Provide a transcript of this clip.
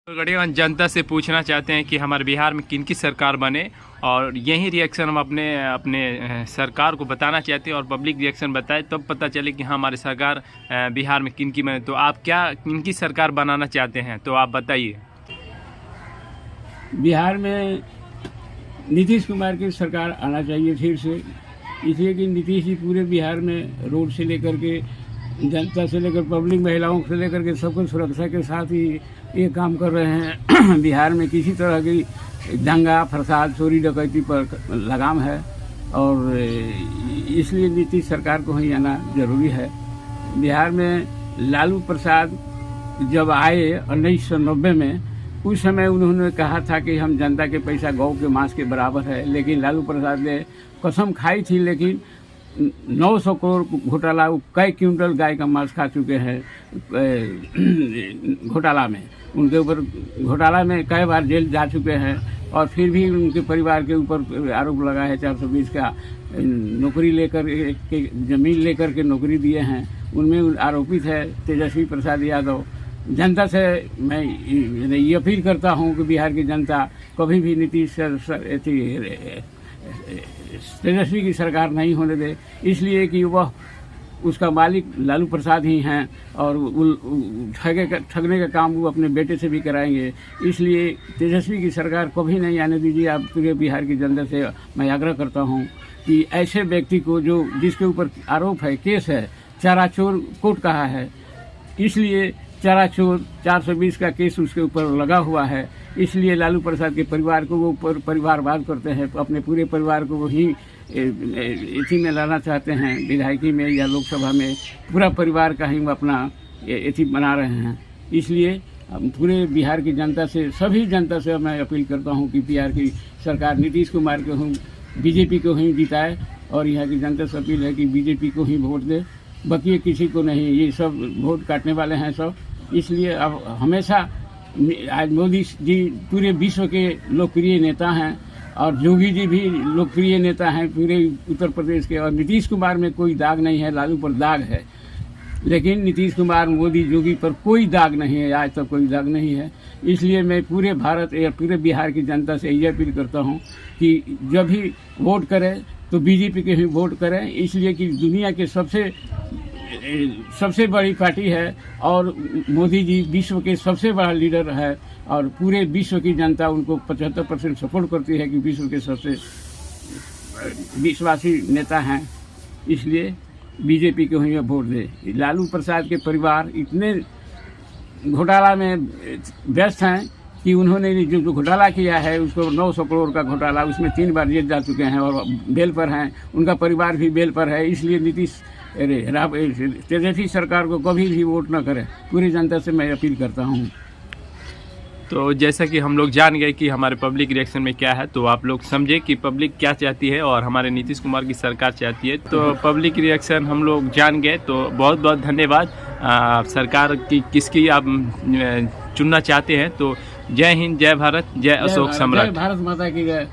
तो गढ़ीगंज जनता से पूछना चाहते हैं कि हमारे बिहार में किनकी सरकार बने, और यही रिएक्शन हम अपने अपने सरकार को बताना चाहते हैं और पब्लिक रिएक्शन बताए तब पता चले कि हाँ हमारी सरकार बिहार में किनकी बने। तो आप क्या किनकी सरकार बनाना चाहते हैं, तो आप बताइए। बिहार में नीतीश कुमार की सरकार आना चाहिए फिर से, इसलिए कि नीतीश जी पूरे बिहार में रोड से लेकर के जनता से लेकर पब्लिक महिलाओं से लेकर के सबको सुरक्षा के साथ ही ये काम कर रहे हैं। बिहार में किसी तरह की दंगा फसाद चोरी डकैती पर लगाम है और इसलिए नीतीश सरकार को ही आना जरूरी है। बिहार में लालू प्रसाद जब आए 1990 में, उस समय उन्होंने कहा था कि हम जनता के पैसा गौ के मांस के बराबर है, लेकिन लालू प्रसाद ने कसम खाई थी, लेकिन 900 करोड़ घोटाला, कई क्विंटल गाय का मांस खा चुके हैं घोटाला में। उनके ऊपर घोटाला में कई बार जेल जा चुके हैं और फिर भी उनके परिवार के ऊपर आरोप लगा है 420 का नौकरी लेकर के, जमीन लेकर के नौकरी दिए हैं। उनमें आरोपित है तेजस्वी प्रसाद यादव। जनता से मैं ये अपील करता हूँ कि बिहार की जनता कभी भी नीतीश तेजस्वी की सरकार नहीं होने दे, इसलिए कि वह उसका मालिक लालू प्रसाद ही हैं और ठगने का काम वो अपने बेटे से भी कराएंगे। इसलिए तेजस्वी की सरकार कभी नहीं आने दीजिए। आप पूरे बिहार की जनता से मैं आग्रह करता हूं कि ऐसे व्यक्ति को जो जिसके ऊपर आरोप है, केस है, चारा चोर कोर्ट कहा है, इसलिए चारा चोर 420 का केस उसके ऊपर लगा हुआ है, इसलिए लालू प्रसाद के परिवार को वो परिवारवाद करते हैं। अपने पूरे परिवार को वही इसी में लाना चाहते हैं, विधायकी में या लोकसभा में पूरा परिवार का ही वो अपना इसी बना रहे हैं। इसलिए पूरे बिहार की जनता से, सभी जनता से मैं अपील करता हूं कि बिहार की सरकार नीतीश कुमार को ही, बीजेपी को ही जिताए और यहाँ की जनता से अपील है कि बीजेपी को ही वोट दे, बाकी किसी को नहीं। ये सब वोट काटने वाले हैं सब। इसलिए अब हमेशा आज मोदी जी पूरे विश्व के लोकप्रिय नेता हैं और योगी जी भी लोकप्रिय नेता हैं पूरे उत्तर प्रदेश के, और नीतीश कुमार में कोई दाग नहीं है, लालू पर दाग है, लेकिन नीतीश कुमार मोदी योगी पर कोई दाग नहीं है, आज तक कोई दाग नहीं है। इसलिए मैं पूरे भारत या पूरे बिहार की जनता से यही अपील करता हूं कि जब भी वोट करें तो बीजेपी के ही वोट करें, इसलिए कि दुनिया के सबसे बड़ी पार्टी है और मोदी जी विश्व के सबसे बड़ा लीडर है और पूरे विश्व की जनता उनको 75% सपोर्ट करती है कि विश्व के सबसे विश्वासी नेता हैं। इसलिए बीजेपी को ही वोट दे। लालू प्रसाद के परिवार इतने घोटाला में व्यस्त हैं कि उन्होंने जो घोटाला किया है उसको 900 करोड़ का घोटाला, उसमें 3 बार जेल जा चुके हैं और बेल पर हैं, उनका परिवार भी बेल पर है। इसलिए नीतीश तेजस्वी सरकार को कभी भी वोट न करें, पूरी जनता से मैं अपील करता हूं। तो जैसा कि हम लोग जान गए कि हमारे पब्लिक रिएक्शन में क्या है, तो आप लोग समझे कि पब्लिक क्या चाहती है और हमारे नीतीश कुमार की सरकार चाहती है। तो पब्लिक रिएक्शन हम लोग जान गए। तो बहुत बहुत धन्यवाद। सरकार की किसकी आप चुनना चाहते हैं। तो जय हिंद, जय भारत, जय अशोक सम्राट। भारत माता की जय।